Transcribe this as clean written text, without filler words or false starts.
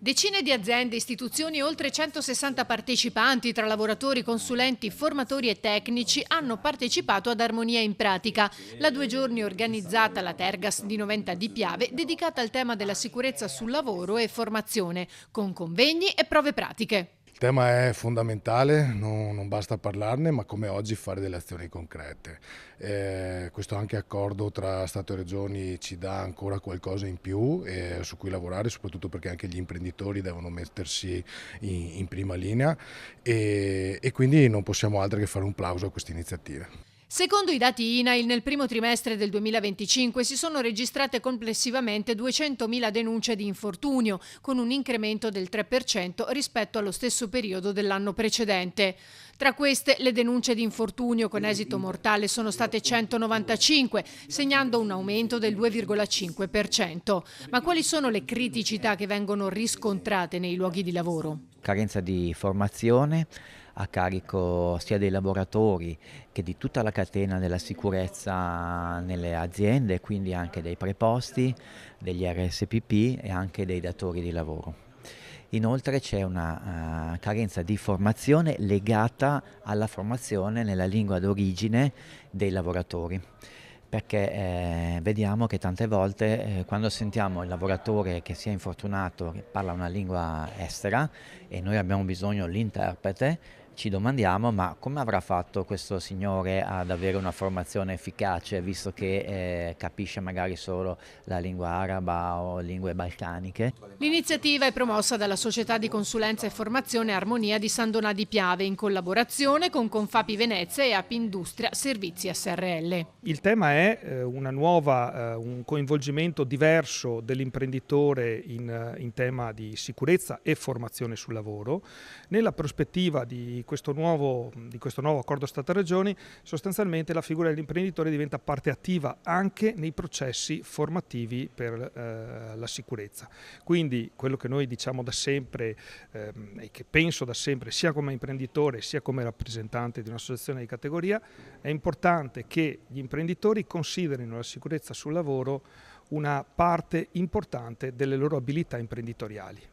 Decine di aziende, istituzioni e oltre 160 partecipanti tra lavoratori, consulenti, formatori e tecnici hanno partecipato ad Armonia in Pratica, la 2 giorni organizzata alla Tergas di Noventa di Piave, dedicata al tema della sicurezza sul lavoro e formazione, con convegni e prove pratiche. Il tema è fondamentale, non basta parlarne, ma come oggi fare delle azioni concrete. Questo anche accordo tra Stato e Regioni ci dà ancora qualcosa in più su cui lavorare, soprattutto perché anche gli imprenditori devono mettersi in prima linea e quindi non possiamo altro che fare un plauso a queste iniziative. Secondo i dati INAIL, nel primo trimestre del 2025 si sono registrate complessivamente 200.000 denunce di infortunio, con un incremento del 3% rispetto allo stesso periodo dell'anno precedente. Tra queste, le denunce di infortunio con esito mortale sono state 195, segnando un aumento del 2,5%. Ma quali sono le criticità che vengono riscontrate nei luoghi di lavoro? Carenza di formazione a carico sia dei lavoratori che di tutta la catena della sicurezza nelle aziende, quindi anche dei preposti, degli RSPP e anche dei datori di lavoro. Inoltre c'è una carenza di formazione legata alla formazione nella lingua d'origine dei lavoratori. Perché vediamo che tante volte quando sentiamo il lavoratore che si è infortunato che parla una lingua estera e noi abbiamo bisogno dell'interprete, ci domandiamo ma come avrà fatto questo signore ad avere una formazione efficace visto che capisce magari solo la lingua araba o lingue balcaniche. L'iniziativa è promossa dalla società di consulenza e formazione Armonia di San Donà di Piave in collaborazione con Confapi Venezia e Apindustria Servizi SRL. Il tema è un coinvolgimento diverso dell'imprenditore in tema di sicurezza e formazione sul lavoro. Nella prospettiva di questo nuovo accordo Stato-Regioni, sostanzialmente la figura dell'imprenditore diventa parte attiva anche nei processi formativi per la sicurezza. Quindi quello che noi diciamo da sempre e che penso da sempre sia come imprenditore sia come rappresentante di un'associazione di categoria, è importante che gli imprenditori considerino la sicurezza sul lavoro una parte importante delle loro abilità imprenditoriali.